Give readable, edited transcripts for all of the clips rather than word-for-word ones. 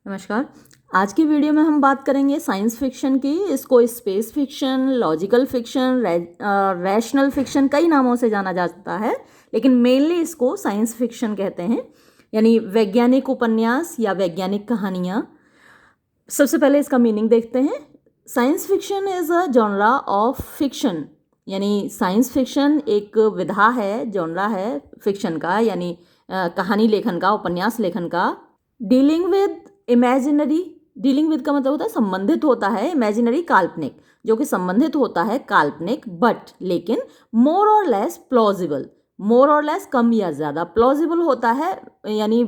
नमस्कार। आज की वीडियो में हम बात करेंगे साइंस फिक्शन की। इसको space fiction, logical fiction, rational fiction कई नामों से जाना जाता है, लेकिन मेनली इसको साइंस फिक्शन कहते हैं, यानी वैज्ञानिक उपन्यास या वैज्ञानिक कहानियाँ। सबसे पहले इसका मीनिंग देखते हैं। Science fiction is a genre of fiction, यानी साइंस फिक्शन एक विधा है, जॉनरा है फिक्शन का, यानी कहानी लेखन का, उपन्यास लेखन का। Dealing with imaginary, dealing with का मतलब होता है संबंधित होता है, इमेजिनरी काल्पनिक, जो कि संबंधित होता है काल्पनिक, बट लेकिन मोर और लेस प्लॉजिबल, मोर और लेस कम या ज़्यादा, प्लॉजिबल होता है यानी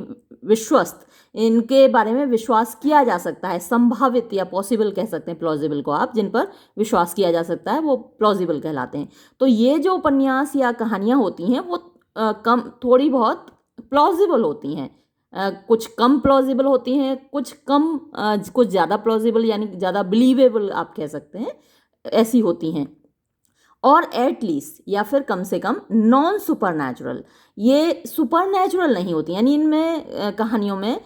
विश्वस्त, इनके बारे में विश्वास किया जा सकता है, संभावित या पॉसिबल कह सकते हैं प्लॉजिबल को आप, जिन पर विश्वास किया जा सकता है वो प्लॉजिबल कहलाते हैं। तो ये जो उपन्यास या कहानियाँ होती हैं वो कम, थोड़ी बहुत प्लॉजिबल होती हैं, कुछ कम प्लॉजिबल होती हैं, कुछ ज़्यादा प्लॉजिबल यानी ज़्यादा बिलीवेबल आप कह सकते हैं, ऐसी होती हैं। और एट लीस्ट या फिर कम से कम नॉन सुपर नेचुरल, ये सुपर नेचुरल नहीं होती, यानी इनमें कहानियों में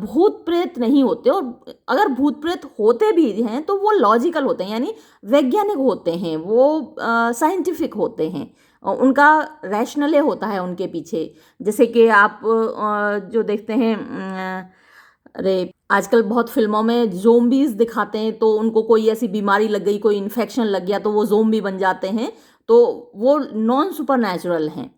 भूत प्रेत नहीं होते, और अगर भूत प्रेत होते भी हैं तो वो लॉजिकल होते हैं, यानी वैज्ञानिक होते हैं, वो साइंटिफिक होते हैं, उनका रैशनले होता है उनके पीछे। जैसे कि आप जो देखते हैं, अरे आजकल बहुत फिल्मों में ज़ोंबीज़ दिखाते हैं, तो उनको कोई ऐसी बीमारी लग गई, कोई इन्फेक्शन लग गया तो वो ज़ोंबी बन जाते हैं, तो वो नॉन सुपर नेचुरल हैं।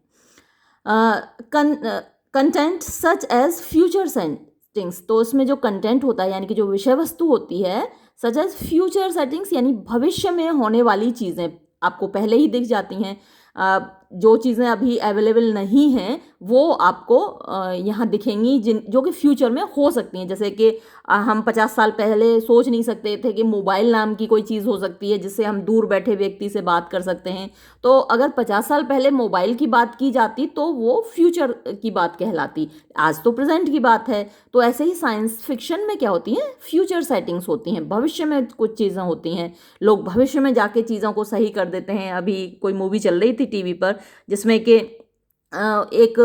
Content such as future settings, तो उसमें जो कंटेंट होता है यानी कि जो विषय वस्तु होती है, सच एज फ्यूचर सेटिंग्स यानी भविष्य में होने वाली चीज़ें आपको पहले ही दिख जाती हैं। जो चीज़ें अभी अवेलेबल नहीं हैं वो आपको यहाँ दिखेंगी, जिन जो कि फ्यूचर में हो सकती हैं। जैसे कि हम 50 साल पहले सोच नहीं सकते थे कि मोबाइल नाम की कोई चीज़ हो सकती है जिससे हम दूर बैठे व्यक्ति से बात कर सकते हैं। तो अगर 50 साल पहले मोबाइल की बात की जाती तो वो फ्यूचर की बात कहलाती, आज तो प्रेजेंट की बात है। तो ऐसे ही साइंस फिक्शन में क्या होती हैं, फ्यूचर सेटिंग्स होती हैं, भविष्य में कुछ चीज़ें होती हैं, लोग भविष्य में जाके चीज़ों को सही कर देते हैं। अभी कोई मूवी चल रही थी टीवी पर जिसमें कि एक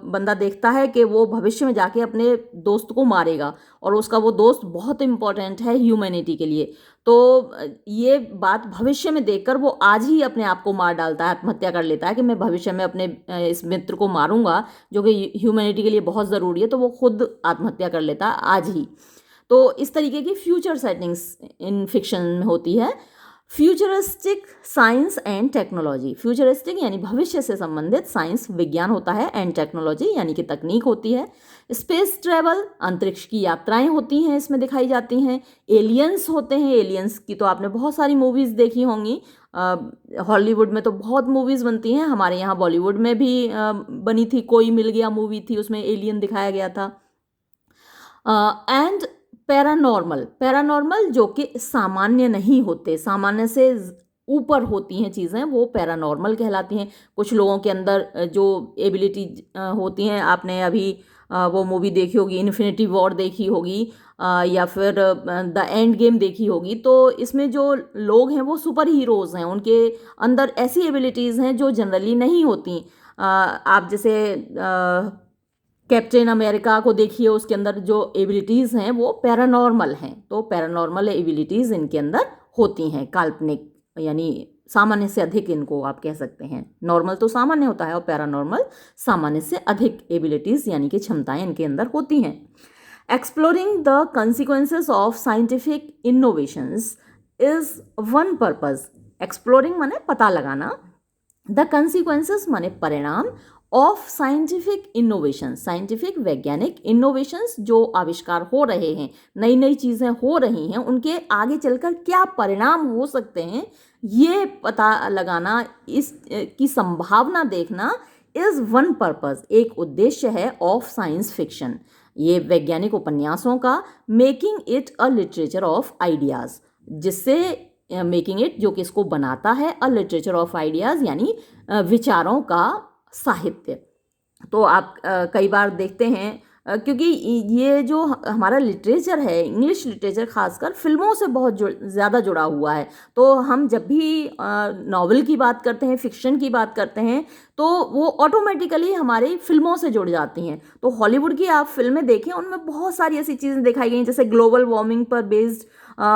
बंदा देखता है कि वो भविष्य में जाके अपने दोस्त को मारेगा, और उसका वो दोस्त बहुत इम्पोर्टेंट है ह्यूमैनिटी के लिए। तो ये बात भविष्य में देखकर वो आज ही अपने आप को मार डालता है, आत्महत्या कर लेता है कि मैं भविष्य में अपने इस मित्र को मारूंगा जो कि ह्यूमैनिटी के लिए बहुत ज़रूरी है, तो वो खुद आत्महत्या कर लेता है आज ही। तो इस तरीके की फ्यूचर सेटिंग्स इन फिक्शन में होती है। Futuristic science and technology, futuristic यानी भविष्य से संबंधित, साइंस विज्ञान होता है, एंड टेक्नोलॉजी यानी कि तकनीक होती है। स्पेस ट्रेवल, अंतरिक्ष की यात्राएं होती हैं, इसमें दिखाई जाती हैं। एलियंस होते हैं, एलियंस की तो आपने बहुत सारी मूवीज़ देखी होंगी, हॉलीवुड में तो बहुत मूवीज़ बनती हैं, हमारे यहाँ बॉलीवुड में भी बनी थी, कोई मिल गया मूवी थी, उसमें एलियन दिखाया गया था। एंड पैरानॉर्मल, पैरानॉर्मल जो कि सामान्य नहीं होते, सामान्य से ऊपर होती हैं चीज़ें, वो पैरानॉर्मल कहलाती हैं। कुछ लोगों के अंदर जो एबिलिटी होती हैं, आपने अभी वो मूवी देखी होगी, इन्फिनिटी वॉर देखी होगी, या फिर द एंड गेम देखी होगी। तो इसमें जो लोग हैं वो सुपर हीरोज़ हैं, उनके अंदर ऐसी एबिलिटीज़ हैं जो जनरली नहीं होती। आप जैसे कैप्टन अमेरिका को देखिए, उसके अंदर जो एबिलिटीज़ हैं वो पैरानॉर्मल हैं, तो पैरानॉर्मल एबिलिटीज़ इनके अंदर होती हैं, काल्पनिक यानी सामान्य से अधिक, इनको आप कह सकते हैं। नॉर्मल तो सामान्य होता है और पैरानॉर्मल सामान्य से अधिक एबिलिटीज़ यानी कि क्षमताएं इनके अंदर होती हैं। Exploring the consequences of scientific innovations is one purpose, exploring माने पता लगाना, द consequences माने परिणाम, ऑफ साइंटिफिक इनोवेशन, साइंटिफिक वैज्ञानिक इनोवेशंस जो आविष्कार हो रहे हैं, नई नई चीज़ें हो रही हैं, उनके आगे चलकर क्या परिणाम हो सकते हैं ये पता लगाना, इस की संभावना देखना, इज़ वन पर्पज़ एक उद्देश्य है ऑफ साइंस फिक्शन, ये वैज्ञानिक उपन्यासों का। Making it a literature of ideas, जिससे मेकिंग इट जो कि इसको बनाता है, अ लिटरेचर ऑफ आइडियाज़ यानी विचारों का साहित्य। तो आप कई बार देखते हैं, क्योंकि ये जो हमारा लिटरेचर है, इंग्लिश लिटरेचर खासकर फिल्मों से बहुत ज़्यादा जुड़ा हुआ है। तो हम जब भी नॉवल की बात करते हैं, फिक्शन की बात करते हैं, तो वो ऑटोमेटिकली हमारी फिल्मों से जुड़ जाती हैं। तो हॉलीवुड की आप फिल्में देखें, उनमें बहुत सारी ऐसी चीज़ें दिखाई गई, जैसे ग्लोबल वार्मिंग पर बेस्ड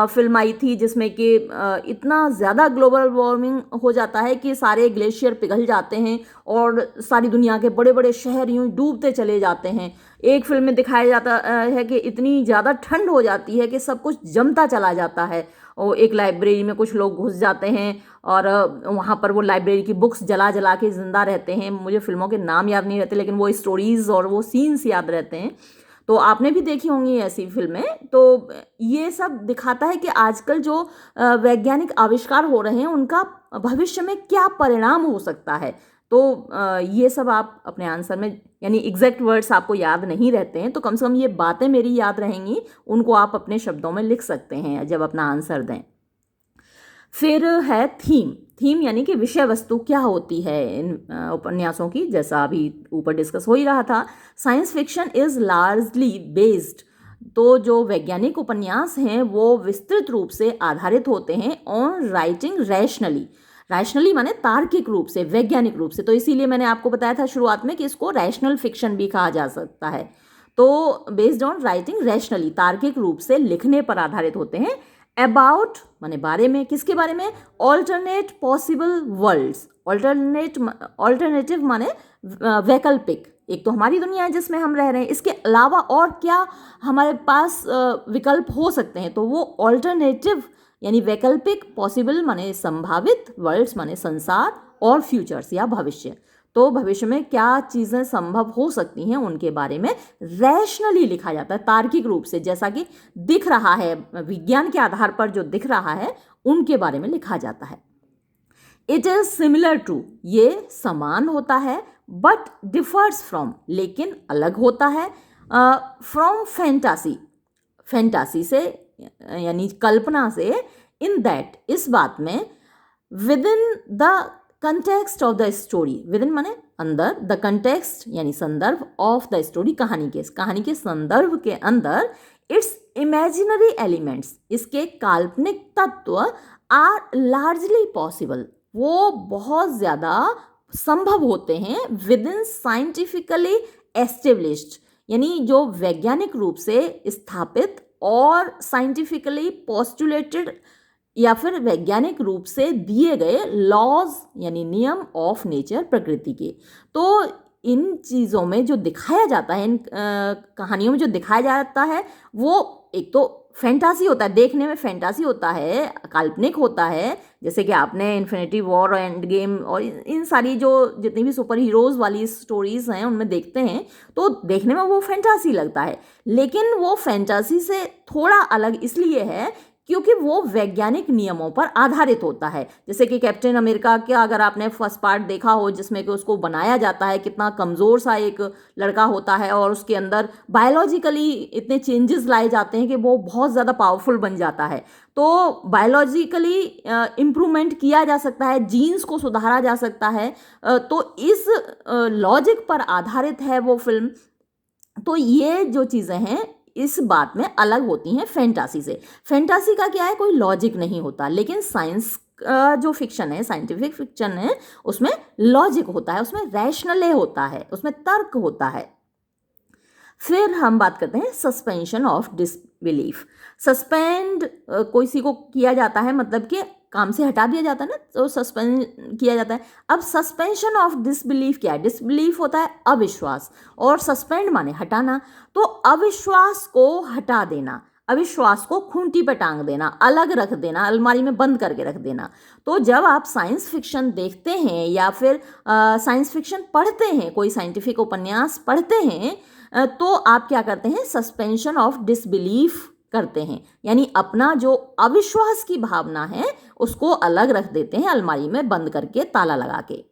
फिल्म आई थी, जिसमें कि इतना ज़्यादा ग्लोबल वार्मिंग हो जाता है कि सारे ग्लेशियर पिघल जाते हैं और सारी दुनिया के बड़े बड़े शहर यूँ डूबते चले जाते हैं। एक फिल्म में दिखाया जाता है कि इतनी ज़्यादा ठंड हो जाती है कि सब कुछ जमता चला जाता है, और एक लाइब्रेरी में कुछ लोग घुस जाते हैं और वहाँ पर वो लाइब्रेरी की बुक्स जला जला के ज़िंदा रहते हैं। मुझे फिल्मों के नाम याद नहीं रहते, लेकिन वो स्टोरीज़ और वो सीन्स याद रहते हैं। तो आपने भी देखी होंगी ऐसी फिल्में। तो ये सब दिखाता है कि आजकल जो वैज्ञानिक आविष्कार हो रहे हैं, उनका भविष्य में क्या परिणाम हो सकता है। तो ये सब आप अपने आंसर में, यानी एग्जैक्ट वर्ड्स आपको याद नहीं रहते हैं, तो कम से कम ये बातें मेरी याद रहेंगी, उनको आप अपने शब्दों में लिख सकते हैं जब अपना आंसर दें। फिर है थीम। थीम यानी कि विषय वस्तु क्या होती है इन उपन्यासों की। जैसा अभी ऊपर डिस्कस हो ही रहा था, science fiction is largely based, तो जो वैज्ञानिक उपन्यास हैं वो विस्तृत रूप से आधारित होते हैं ऑन राइटिंग रैशनली। रैशनली माने तार्किक रूप से, वैज्ञानिक रूप से। तो इसीलिए मैंने आपको बताया था शुरुआत में कि इसको रैशनल फिक्शन भी कहा जा सकता है। तो बेस्ड ऑन राइटिंग रैशनली, तार्किक रूप से लिखने पर आधारित होते हैं। अबाउट माने बारे में, किसके बारे में? Alternate possible world's. ऑल्टरनेटिव माने वैकल्पिक। एक तो हमारी दुनिया है जिसमें हम रह रहे हैं, इसके अलावा और क्या हमारे पास विकल्प हो सकते हैं, तो वो ऑल्टरनेटिव यानी वैकल्पिक, पॉसिबल माने संभावित, वर्ल्ड्स माने संसार, और फ्यूचर्स या भविष्य। तो भविष्य में क्या चीज़ें संभव हो सकती हैं उनके बारे में रैशनली लिखा जाता है, तार्किक रूप से, जैसा कि दिख रहा है, विज्ञान के आधार पर जो दिख रहा है उनके बारे में लिखा जाता है। इट इज़ सिमिलर टू, ये समान होता है, बट डिफर्स फ्रॉम, लेकिन अलग होता है, फ्रॉम फैंटासी, फैंटासी से यानी कल्पना से, इन दैट, इस बात में, with in the context of the story, with in माने अंदर, द कंटेक्स्ट यानी संदर्भ, ऑफ द स्टोरी कहानी के संदर्भ के अंदर, इट्स इमेजिनरी एलिमेंट्स, इसके काल्पनिक तत्व, आर लार्जली पॉसिबल, वो बहुत ज़्यादा संभव होते हैं, विद इन साइंटिफिकली एस्टेब्लिश्ड, यानी जो वैज्ञानिक रूप से स्थापित और साइंटिफिकली पोस्टुलेटेड या फिर वैज्ञानिक रूप से दिए गए लॉज यानी नियम ऑफ नेचर, प्रकृति के। तो इन चीज़ों में जो दिखाया जाता है, इन कहानियों में जो दिखाया जाता है, वो एक तो फैंटासी होता है, देखने में फैंटासी होता है, काल्पनिक होता है, जैसे कि आपने इन्फिनिटी वॉर और एंड गेम और इन सारी जो जितनी भी सुपर हीरोज़ वाली स्टोरीज़ हैं उनमें देखते हैं, तो देखने में वो फैंटासी लगता है। लेकिन वो फैंटासी से थोड़ा अलग इसलिए है क्योंकि वो वैज्ञानिक नियमों पर आधारित होता है। जैसे कि कैप्टन अमेरिका का अगर आपने फर्स्ट पार्ट देखा हो, जिसमें कि उसको बनाया जाता है, कितना कमज़ोर सा एक लड़का होता है और उसके अंदर बायोलॉजिकली इतने चेंजेस लाए जाते हैं कि वो बहुत ज़्यादा पावरफुल बन जाता है। तो बायोलॉजिकली इम्प्रूवमेंट किया जा सकता है, जीन्स को सुधारा जा सकता है। तो इस लॉजिक पर आधारित है वो फिल्म। तो ये जो चीज़ें हैं इस बात में अलग होती हैं फैंटासी से। फैंटासी का क्या है, कोई लॉजिक नहीं होता, लेकिन साइंस जो फिक्शन है, साइंटिफिक फिक्शन है, उसमें लॉजिक होता है, उसमें रैशनल होता है, उसमें तर्क होता है। फिर हम बात करते हैं सस्पेंशन ऑफ डिसबिलीफ। सस्पेंड किसी को किया जाता है, मतलब कि काम से हटा दिया जाता है ना, तो सस्पेंड किया जाता है। अब सस्पेंशन ऑफ डिसबिलीफ क्या है? डिसबिलीफ होता है अविश्वास, और सस्पेंड माने हटाना। तो अविश्वास को हटा देना, अविश्वास को खूंटी पे टांग देना, अलग रख देना, अलमारी में बंद करके रख देना। तो जब आप साइंस फिक्शन देखते हैं या फिर साइंस फिक्शन पढ़ते हैं, कोई साइंटिफिक उपन्यास पढ़ते हैं, तो आप क्या करते हैं? सस्पेंशन ऑफ डिसबिलीफ करते हैं, यानी अपना जो अविश्वास की भावना है उसको अलग रख देते हैं, अलमारी में बंद करके, ताला लगा के।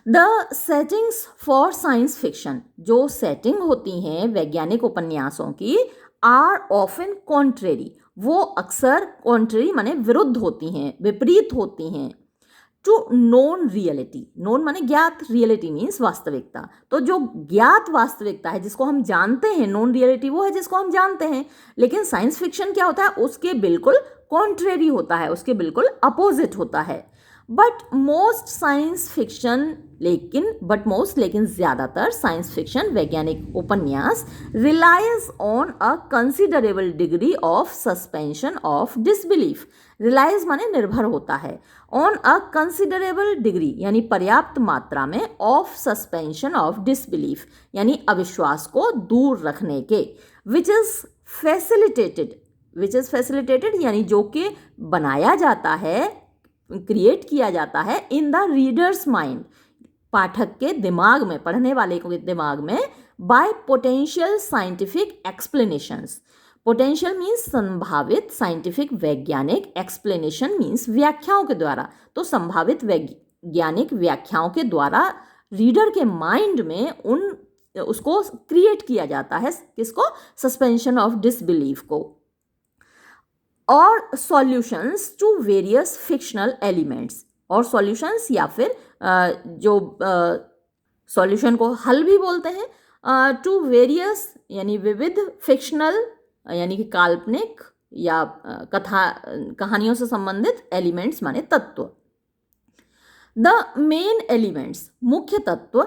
The settings for science fiction, जो सेटिंग होती हैं वैज्ञानिक उपन्यासों की, आर ऑफन कॉन्ट्रेरी, वो अक्सर कॉन्ट्रेरी माने विरुद्ध होती हैं, विपरीत होती हैं, टू नोन रियलिटी। नोन माने ज्ञात, रियलिटी मीन्स वास्तविकता। तो जो ज्ञात वास्तविकता है, जिसको हम जानते हैं, नोन रियलिटी वो है जिसको हम जानते हैं। लेकिन साइंस फिक्शन क्या होता है? उसके बिल्कुल कॉन्ट्रेरी होता है, उसके बिल्कुल अपोजिट होता है। बट लेकिन ज़्यादातर साइंस फिक्शन वैज्ञानिक उपन्यास relies on a considerable degree of suspension of disbelief. Relies माने निर्भर होता है, ऑन अ कंसिडरेबल डिग्री यानी पर्याप्त मात्रा में, ऑफ सस्पेंशन ऑफ डिसबिलीफ यानी अविश्वास को दूर रखने के, विच इज़ फैसिलिटेटेड यानी जो कि बनाया जाता है, क्रिएट किया जाता है, इन द रीडर्स माइंड पाठक के दिमाग में, पढ़ने वाले के दिमाग में, bye potential scientific explanations. Potential means संभावित, साइंटिफिक वैज्ञानिक, एक्सप्लेनेशन मीन्स व्याख्याओं के द्वारा। तो संभावित वैज्ञानिक व्याख्याओं के द्वारा रीडर के माइंड में उसको क्रिएट किया जाता है, किसको? सस्पेंशन ऑफ डिसबिलीफ को। और solutions to various fictional elements, और सॉल्यूशंस या फिर जो सॉल्यूशन को हल भी बोलते हैं, टू वेरियस यानी विविध, फिक्शनल यानी कि काल्पनिक या कहानियों से संबंधित, एलिमेंट्स माने तत्व। द मेन एलिमेंट्स मुख्य तत्व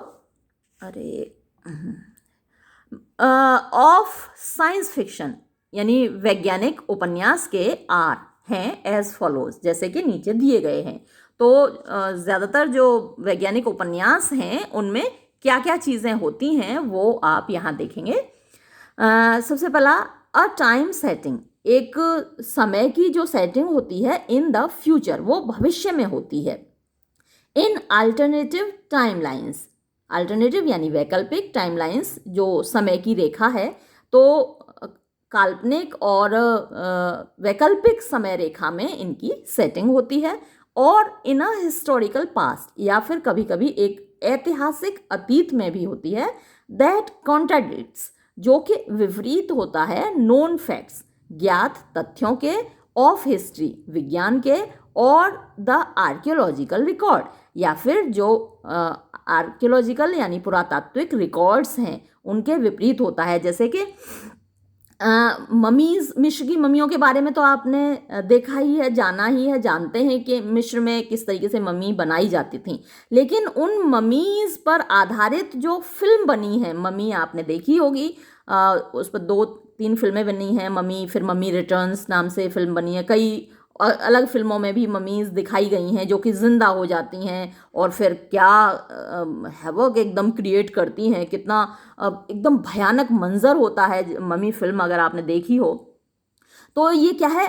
ऑफ साइंस फिक्शन यानी वैज्ञानिक उपन्यास के हैं एज फॉलोज, जैसे कि नीचे दिए गए हैं। तो ज़्यादातर जो वैज्ञानिक उपन्यास हैं उनमें क्या क्या चीज़ें होती हैं वो आप यहाँ देखेंगे। सबसे पहला अ टाइम सेटिंग, एक समय की जो सेटिंग होती है इन द फ्यूचर, वो भविष्य में होती है। इन अल्टरनेटिव टाइमलाइंस, अल्टरनेटिव यानी वैकल्पिक, टाइमलाइंस जो समय की रेखा है, तो काल्पनिक और वैकल्पिक समय रेखा में इनकी सेटिंग होती है। और इन अ हिस्टोरिकल पास्ट, या फिर कभी कभी एक ऐतिहासिक अतीत में भी होती है, दैट कॉन्ट्राडिक्ट्स, जो कि विपरीत होता है, नोन फैक्ट्स, ज्ञात तथ्यों के, ऑफ हिस्ट्री, विज्ञान के, और द आर्कियोलॉजिकल रिकॉर्ड, या फिर जो आर्कियोलॉजिकल यानी पुरातात्विक रिकॉर्ड्स हैं उनके विपरीत होता है। जैसे कि ममीज़, मिस्र की मम्मियों के बारे में तो आपने देखा ही है, जाना ही है, जानते हैं कि मिस्र में किस तरीके से मम्मी बनाई जाती थी। लेकिन उन ममीज़ पर आधारित जो फिल्म बनी है, मम्मी आपने देखी होगी, उस पर 2-3 फिल्में बनी हैं, मम्मी, फिर मम्मी रिटर्न्स नाम से फिल्म बनी है। कई अलग फिल्मों में भी ममीज़ दिखाई गई हैं जो कि ज़िंदा हो जाती हैं और फिर क्या हैवॉक एकदम क्रिएट करती हैं, कितना एकदम भयानक मंजर होता है मम्मी फिल्म, अगर आपने देखी हो। तो ये क्या है,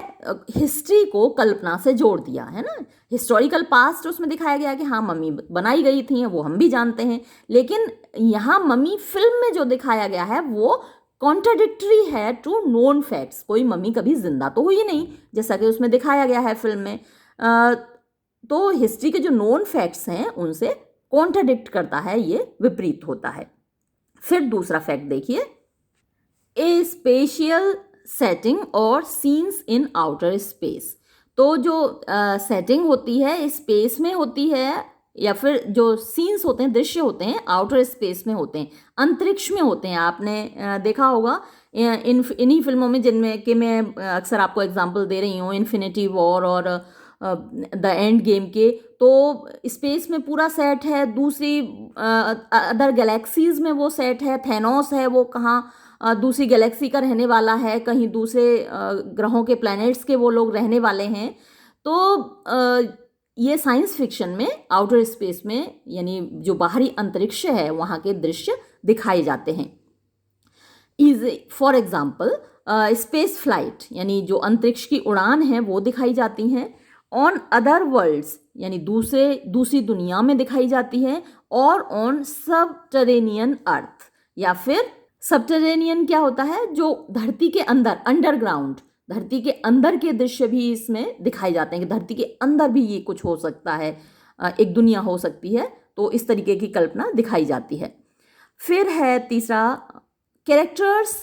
हिस्ट्री को कल्पना से जोड़ दिया है ना, हिस्टोरिकल पास्ट उसमें दिखाया गया कि हाँ मम्मी बनाई गई थी, वो हम भी जानते हैं। लेकिन यहाँ मम्मी फिल्म में जो दिखाया गया है वो कॉन्ट्राडिक्टरी है टू नोन फैक्ट्स। कोई मम्मी कभी जिंदा तो हुई नहीं जैसा कि उसमें दिखाया गया है फिल्म में। तो हिस्ट्री के जो नोन फैक्ट्स हैं उनसे कॉन्ट्राडिक्ट करता है, ये विपरीत होता है। फिर दूसरा फैक्ट देखिए, ए स्पेशियल सेटिंग और सीन्स इन आउटर स्पेस। तो जो सेटिंग होती है स्पेस में होती है, या फिर जो सीन्स होते हैं, दृश्य होते हैं, आउटर स्पेस में होते हैं, अंतरिक्ष में होते हैं। आपने देखा होगा इन्हीं फिल्मों में जिनमें कि मैं अक्सर आपको एग्जांपल दे रही हूँ, इन्फिनिटी वॉर और द एंड गेम के। तो स्पेस में पूरा सेट है, दूसरी अदर गैलेक्सीज में वो सेट है, थैनोस है वो कहाँ दूसरी गैलेक्सी का रहने वाला है, कहीं दूसरे ग्रहों के प्लैनेट्स के वो लोग रहने वाले हैं। तो ये साइंस फिक्शन में आउटर स्पेस में यानी जो बाहरी अंतरिक्ष है वहाँ के दृश्य दिखाए जाते हैं। फॉर एग्जाम्पल स्पेस फ्लाइट यानी जो अंतरिक्ष की उड़ान है वो दिखाई जाती हैं। ऑन अदर वर्ल्ड्स यानी दूसरी दुनिया में दिखाई जाती है। और ऑन सबटरेनियन अर्थ, या फिर सबटरेनियन क्या होता है, जो धरती के अंदर, अंडरग्राउंड, धरती के अंदर के दृश्य भी इसमें दिखाए जाते हैं कि धरती के अंदर भी ये कुछ हो सकता है, एक दुनिया हो सकती है। तो इस तरीके की कल्पना दिखाई जाती है। फिर है तीसरा, कैरेक्टर्स,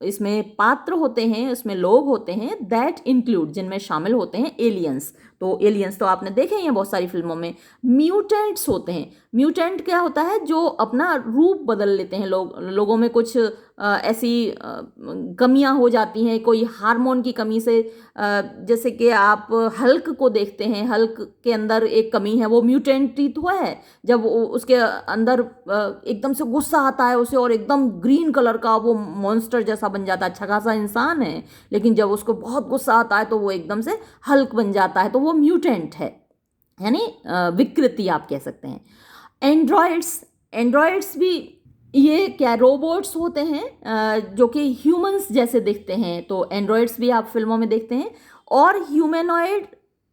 इसमें पात्र होते हैं, इसमें लोग होते हैं, दैट इंक्लूड, जिनमें शामिल होते हैं एलियंस। तो एलियंस तो आपने देखे ही हैं बहुत सारी फिल्मों में। म्यूटेंट्स होते हैं। म्यूटेंट क्या होता है, जो अपना रूप बदल लेते हैं। लोगों में कुछ ऐसी कमियां हो जाती हैं, कोई हार्मोन की कमी से, जैसे कि आप हल्क को देखते हैं, हल्क के अंदर एक कमी है, वो म्यूटेंट ही तो है। जब उसके अंदर एकदम से गुस्सा आता है उसे, और एकदम ग्रीन कलर का वो मॉन्स्टर जैसा बन जाता है, अच्छा खासा इंसान है, लेकिन जब उसको बहुत गुस्सा आता है तो वो एकदम से हल्क बन जाता है, तो वो म्यूटेंट है, यानी विकृति आप कह सकते हैं। एंड्रॉयड्स भी ये क्या रोबोट्स होते हैं जो कि ह्यूमंस जैसे दिखते हैं, तो एंड्रॉयड्स भी आप फिल्मों में देखते हैं। और ह्यूमैनॉइड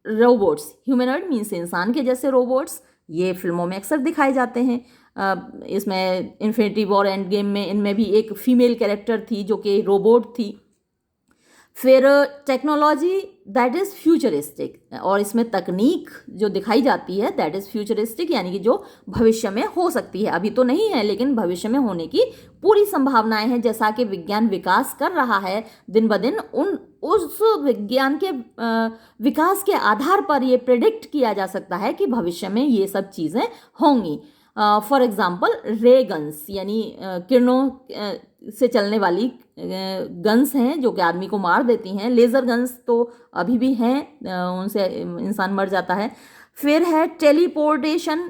रोबोट्स, ह्यूमैनॉइड मीन्स इंसान के जैसे रोबोट्स, ये फिल्मों में अक्सर दिखाए जाते हैं। इसमें इन्फिनिटी वॉर एंड गेम में इनमें भी एक फीमेल कैरेक्टर थी जो कि रोबोट थी। फिर टेक्नोलॉजी दैट इज़ फ्यूचरिस्टिक, और इसमें तकनीक जो दिखाई जाती है दैट इज़ फ्यूचरिस्टिक, यानी कि जो भविष्य में हो सकती है, अभी तो नहीं है लेकिन भविष्य में होने की पूरी संभावनाएं हैं। जैसा कि विज्ञान विकास कर रहा है दिन ब दिन, उस विज्ञान के विकास के आधार पर ये प्रेडिक्ट किया जा सकता है कि भविष्य में ये सब चीज़ें होंगी। फॉर एग्जाम्पल रे गन्स, यानी किरणों से चलने वाली गन्स हैं जो कि आदमी को मार देती हैं। लेज़र गन्स तो अभी भी हैं, उनसे इंसान मर जाता है। फिर है टेलीपोर्टेशन।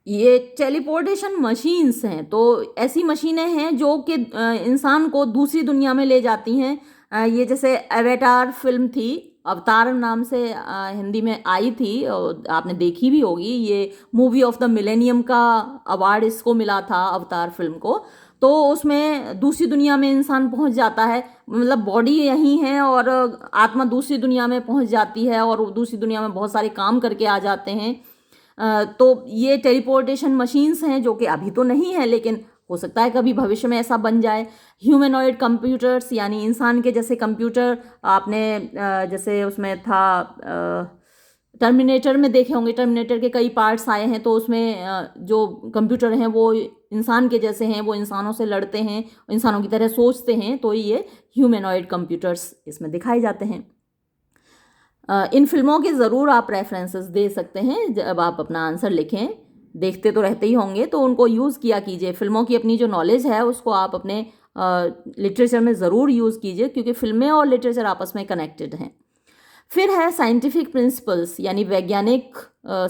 ये टेलीपोर्टेशन मशीन्स हैं, तो ऐसी मशीनें हैं जो कि इंसान को दूसरी दुनिया में ले जाती हैं। ये जैसे एवेटार फिल्म थी, अवतार नाम से हिंदी में आई थी, और आपने देखी भी होगी। ये मूवी ऑफ द मिलेनियम का अवार्ड इसको मिला था, अवतार फिल्म को। तो उसमें दूसरी दुनिया में इंसान पहुंच जाता है, मतलब बॉडी यहीं है और आत्मा दूसरी दुनिया में पहुंच जाती है, और दूसरी दुनिया में बहुत सारे काम करके आ जाते हैं। तो ये टेलीपोर्टेशन मशीन्स हैं जो कि अभी तो नहीं है, लेकिन हो सकता है कभी भविष्य में ऐसा बन जाए। ह्यूमैनॉइड कंप्यूटर्स, यानी इंसान के जैसे कंप्यूटर, आपने जैसे उसमें था टर्मिनेटर में देखे होंगे, टर्मिनेटर के कई पार्ट्स आए हैं, तो उसमें जो कंप्यूटर हैं वो इंसान के जैसे हैं, वो इंसानों से लड़ते हैं, इंसानों की तरह सोचते हैं, तो ये ह्यूमैनॉइड कंप्यूटर्स इसमें दिखाए जाते हैं। इन फिल्मों के ज़रूर आप रेफरेंसेस दे सकते हैं जब आप अपना आंसर लिखें, देखते तो रहते ही होंगे, तो उनको यूज़ किया कीजिए। फिल्मों की अपनी जो नॉलेज है उसको आप अपने लिटरेचर में ज़रूर यूज़ कीजिए, क्योंकि फिल्में और लिटरेचर आपस में कनेक्टेड हैं। फिर है साइंटिफिक प्रिंसिपल्स, यानी वैज्ञानिक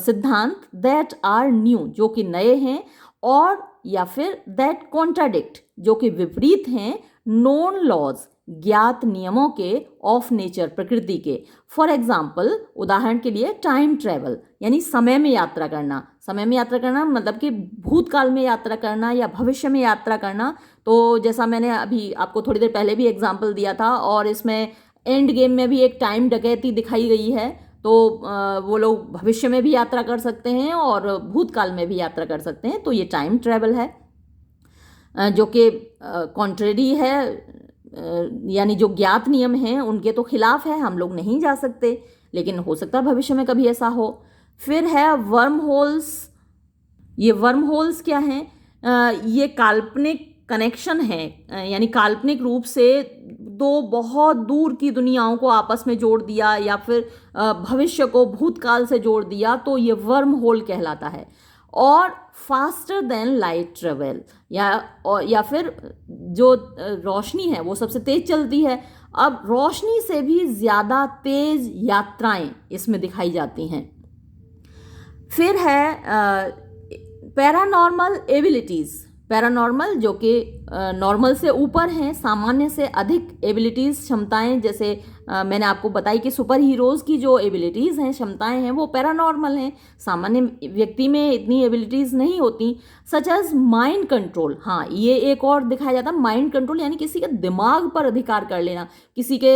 सिद्धांत दैट आर न्यू, जो कि नए हैं, और या फिर दैट कॉन्ट्राडिक्ट, जो कि विपरीत हैं, नोन लॉज, ज्ञात नियमों के, ऑफ नेचर, प्रकृति के। फॉर एग्जाम्पल, उदाहरण के लिए टाइम ट्रेवल, यानी समय में यात्रा करना। समय में यात्रा करना मतलब कि भूतकाल में यात्रा करना या भविष्य में यात्रा करना। तो जैसा मैंने अभी आपको थोड़ी देर पहले भी एग्जाम्पल दिया था, और इसमें एंड गेम में भी एक टाइम डकैती दिखाई गई है, तो वो लोग भविष्य में भी यात्रा कर सकते हैं और भूतकाल में भी यात्रा कर सकते हैं, तो ये टाइम ट्रेवल है, जो कि कॉन्ट्रेरी है, यानी जो ज्ञात नियम हैं उनके तो खिलाफ है, हम लोग नहीं जा सकते, लेकिन हो सकता है भविष्य में कभी ऐसा हो। फिर है वर्म होल्स। ये वर्म होल्स क्या हैं? ये काल्पनिक कनेक्शन है, यानी काल्पनिक रूप से दो बहुत दूर की दुनियाओं को आपस में जोड़ दिया, या फिर भविष्य को भूतकाल से जोड़ दिया, तो ये वर्म होल कहलाता है। और फास्टर देन लाइट ट्रेवल, या फिर जो रोशनी है वो सबसे तेज चलती है। अब रोशनी से भी ज़्यादा तेज यात्राएं इसमें दिखाई जाती हैं। फिर है पैरानॉर्मल एबिलिटीज़। पैरानॉर्मल जो कि नॉर्मल से ऊपर हैं, सामान्य से अधिक एबिलिटीज़, क्षमताएं, जैसे मैंने आपको बताई कि सुपर हीरोज़ की जो एबिलिटीज़ हैं, क्षमताएं हैं, वो पैरानॉर्मल हैं, सामान्य व्यक्ति में इतनी एबिलिटीज़ नहीं होती। सच एज माइंड कंट्रोल, हाँ ये एक और दिखाया जाता है, माइंड कंट्रोल, यानी किसी के दिमाग पर अधिकार कर लेना, किसी के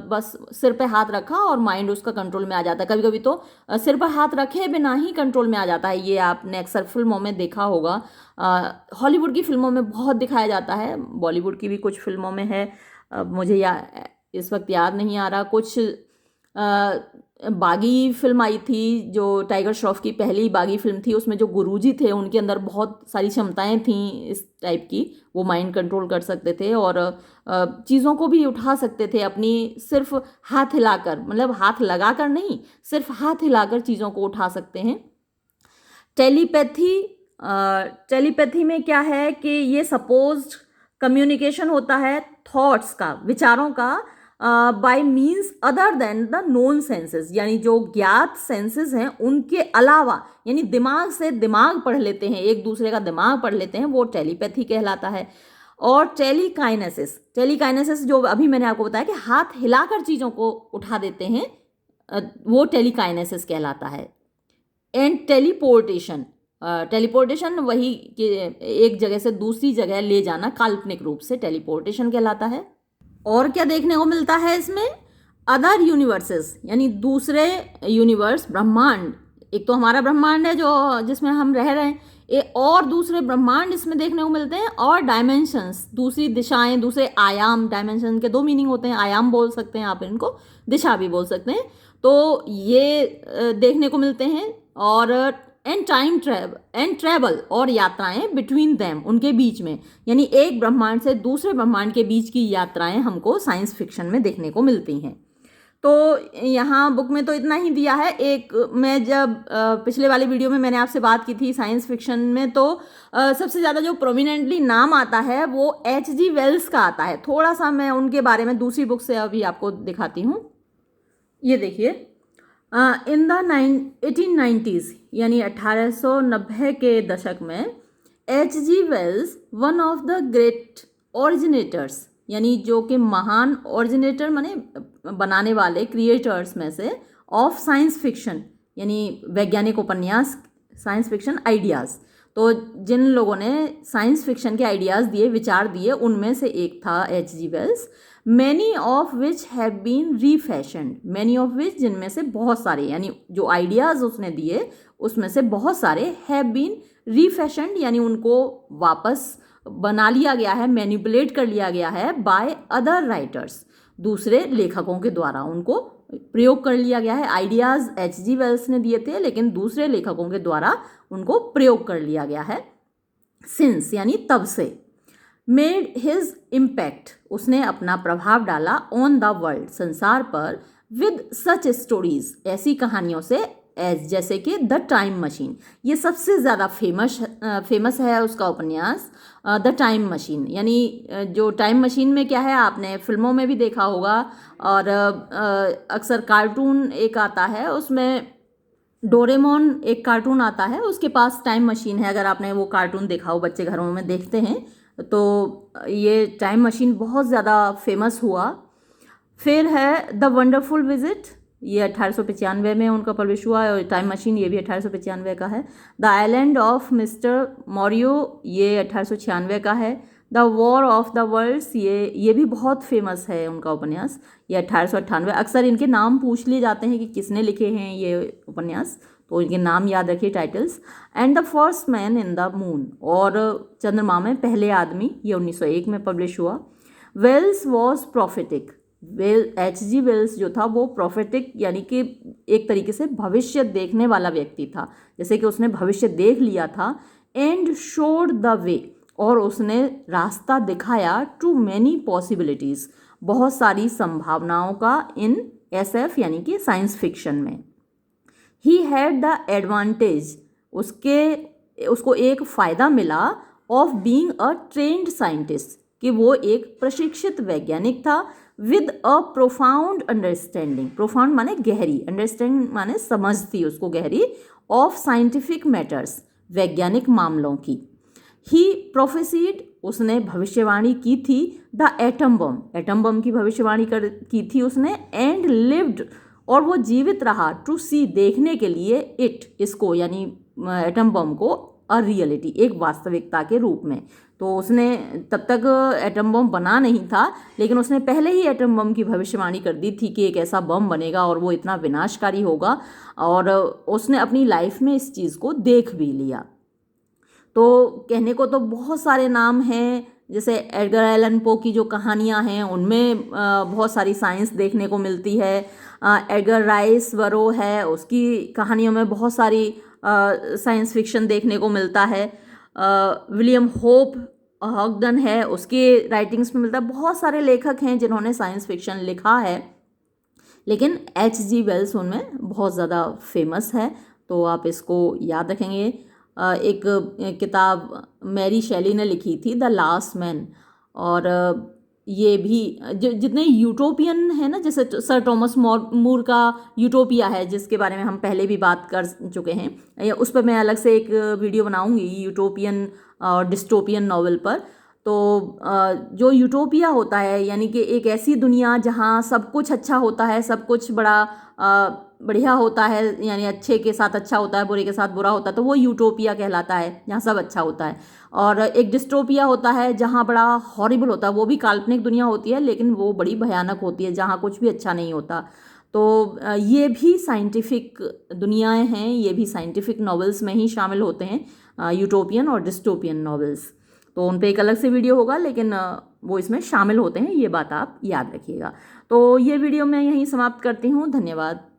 बस सिर पे हाथ रखा और माइंड उसका कंट्रोल में आ जाता है। कभी कभी तो सिर पर हाथ रखे बिना ही कंट्रोल में आ जाता है, ये आपने अक्सर फिल्मों में देखा होगा। हॉलीवुड की फिल्मों में बहुत दिखाया जाता है, बॉलीवुड की भी कुछ फिल्मों में है, मुझे इस वक्त याद नहीं आ रहा। कुछ बागी फिल्म आई थी, जो टाइगर श्रॉफ की पहली बागी फिल्म थी, उसमें जो गुरुजी थे उनके अंदर बहुत सारी क्षमताएं थीं इस टाइप की। वो माइंड कंट्रोल कर सकते थे और चीज़ों को भी उठा सकते थे अपनी, सिर्फ हाथ हिलाकर, मतलब हाथ लगाकर नहीं, सिर्फ हाथ हिलाकर चीज़ों को उठा सकते हैं। टेलीपैथी, टेलीपैथी में क्या है कि ये सपोज्ड कम्युनिकेशन होता है थॉट्स का, विचारों का, bye means other than the known senses, यानी जो ज्ञात सेंसेस हैं उनके अलावा, यानी दिमाग से दिमाग पढ़ लेते हैं, एक दूसरे का दिमाग पढ़ लेते हैं, वो टेलीपैथी कहलाता है। और टेलीकाइनेसिस, टेलीकाइनेसिस जो अभी मैंने आपको बताया कि हाथ हिलाकर चीज़ों को उठा देते हैं, वो टेलीकाइनेसिस कहलाता है। एंड टेलीपोर्टेशन, टेलीपोर्टेशन वही कि एक जगह से दूसरी जगह ले जाना, काल्पनिक रूप से टेलीपोर्टेशन कहलाता है। और क्या देखने को मिलता है इसमें? अदर यूनिवर्सेस, यानी दूसरे यूनिवर्स, ब्रह्मांड, एक तो हमारा ब्रह्मांड है जो जिसमें हम रह रहे हैं, और दूसरे ब्रह्मांड इसमें देखने को मिलते हैं, और डायमेंशंस, दूसरी दिशाएं, दूसरे आयाम। डायमेंशन के दो मीनिंग होते हैं, आयाम बोल सकते हैं आप इनको, दिशा भी बोल सकते हैं। तो ये देखने को मिलते हैं। और एंड टाइम ट्रैवल, और यात्राएं बिटवीन देम, उनके बीच में, यानी एक ब्रह्मांड से दूसरे ब्रह्मांड के बीच की यात्राएं हमको साइंस फिक्शन में देखने को मिलती हैं। तो यहाँ बुक में तो इतना ही दिया है। एक मैं जब पिछले वाली वीडियो में मैंने आपसे बात की थी साइंस फिक्शन में, तो सबसे ज़्यादा जो प्रोमिनेंटली नाम आता है वो H.G. वेल्स का आता है। थोड़ा सा मैं उनके बारे में दूसरी बुक से अभी आपको दिखाती हूँ। ये देखिए, इन द 1890s, यानी 1890 के दशक में, H.G. Wells, one of the great originators, यानी जो कि महान ओरिजिनेटर माने बनाने वाले, क्रिएटर्स में से, ऑफ साइंस फिक्शन, यानी वैज्ञानिक उपन्यास, साइंस फिक्शन आइडियाज़। तो जिन लोगों ने साइंस फिक्शन के आइडियाज़ दिए, विचार दिए, उनमें से एक था H.G. Wells. Many of which have been refashioned, many of which, जिनमें से बहुत सारे, यानी जो आइडियाज़ उसने दिए उसमें से बहुत सारे, हैव बीन रीफैशन्ड, यानी उनको वापस बना लिया गया है, मैनिपुलेट कर लिया गया है, बाय अदर राइटर्स, दूसरे लेखकों के द्वारा उनको प्रयोग कर लिया गया है। Ideas H.G. वेल्स ने दिए थे, लेकिन दूसरे लेखकों के द्वारा उनको प्रयोग कर लिया गया है। सिंस, यानी तब से। मेड हिज इम्पैक्ट, उसने अपना प्रभाव डाला, ऑन द वर्ल्ड, संसार पर, विद सच स्टोरीज, ऐसी कहानियों से, एज, जैसे कि द टाइम मशीन, ये सबसे ज़्यादा फेमस है उसका उपन्यास, द टाइम मशीन। यानी जो टाइम मशीन में क्या है, आपने फिल्मों में भी देखा होगा, और अक्सर कार्टून एक आता है, उसमें डोरेमोन एक कार्टून आता है, उसके पास टाइम मशीन है। अगर आपने वो कार्टून देखा हो, बच्चे घरों में देखते हैं, तो ये टाइम मशीन बहुत ज़्यादा फेमस हुआ। फिर है द वंडरफुल विजिट, ये 1895 में उनका पब्लिश हुआ है, और टाइम मशीन ये भी 1895 का है। The island of mister Moreau, ये 1896 का है। The war of the worlds, ये भी बहुत फेमस है उनका उपन्यास, ये 1898। अक्सर इनके नाम पूछ लिए जाते हैं कि किसने लिखे हैं ये उपन्यास, तो इनके नाम याद रखिए, titles. And the first man in the moon, और चंद्रमा में पहले आदमी, ये 1901 में पब्लिश हुआ। Wales was prophetic, H.G. Wales जो था वो प्रॉफिटिक, यानी कि एक तरीके से भविष्य देखने वाला व्यक्ति था, जैसे कि उसने भविष्य देख लिया था। एंड शोड द वे, और उसने रास्ता दिखाया, टू मैनी पॉसिबिलिटीज़, बहुत सारी संभावनाओं का, इन SF, यानी कि साइंस फिक्शन में। ही हैड द एडवांटेज, उसको एक फ़ायदा मिला, of being a trend scientist, कि वो एक प्रशिक्षित वैज्ञानिक था, with a profound understanding, profound माने गहरी, अंडरस्टैंडिंग माने समझ थी उसको गहरी, ऑफ साइंटिफिक मैटर्स, वैज्ञानिक मामलों की। ही प्रोफेसीड, उसने भविष्यवाणी की थी, द एटम बम की भविष्यवाणी की थी उसने। एंड लिव्ड, और वो जीवित रहा, टू सी, देखने के लिए, इट, इसको, यानी एटम बम को, अ रियलिटी, एक वास्तविकता के रूप में। तो उसने तब तक एटम बम बना नहीं था, लेकिन उसने पहले ही एटम बम की भविष्यवाणी कर दी थी कि एक ऐसा बम बनेगा और वो इतना विनाशकारी होगा, और उसने अपनी लाइफ में इस चीज़ को देख भी लिया। तो कहने को तो बहुत सारे नाम हैं जैसे एडगर एलन पो की जो कहानियाँ हैं उनमें बहुत सारी साइंस देखने को मिलती है। एडगर राइस बरो है, उसकी कहानियों में बहुत सारी साइंस फिक्शन देखने को मिलता है। विलियम होप हॉगडन है, उसके राइटिंग्स में मिलता है। बहुत सारे लेखक हैं जिन्होंने साइंस फिक्शन लिखा है, लेकिन H.G. वेल्स उनमें बहुत ज़्यादा फेमस है, तो आप इसको याद रखेंगे। एक किताब मैरी शेली ने लिखी थी, द लास्ट मैन, और ये भी जितने यूटोपियन है ना, जैसे सर टॉमस मूर का यूटोपिया है जिसके बारे में हम पहले भी बात कर चुके हैं, उस पर मैं अलग से एक वीडियो बनाऊंगी यूटोपियन और डिस्टोपियन नॉवल पर। तो जो यूटोपिया होता है यानी कि एक ऐसी दुनिया जहाँ सब कुछ अच्छा होता है, सब कुछ बड़ा बढ़िया होता है, यानी अच्छे के साथ अच्छा होता है, बुरे के साथ बुरा होता है, तो वो यूटोपिया कहलाता है, जहाँ सब अच्छा होता है। और एक डिस्टोपिया होता है जहाँ बड़ा हॉरिबल होता है, वो भी काल्पनिक दुनिया होती है लेकिन वो बड़ी भयानक होती है, जहाँ कुछ भी अच्छा नहीं होता। तो ये भी साइंटिफिक दुनियाएं हैं, ये भी साइंटिफिक नॉवेल्स में ही शामिल होते हैं, यूटोपियन और डिस्टोपियन नॉवेल्स। तो उन पे एक अलग से वीडियो होगा, लेकिन वो इसमें शामिल होते हैं, ये बात आप याद रखिएगा। तो ये वीडियो मैं यहीं समाप्त करती हूँ। धन्यवाद।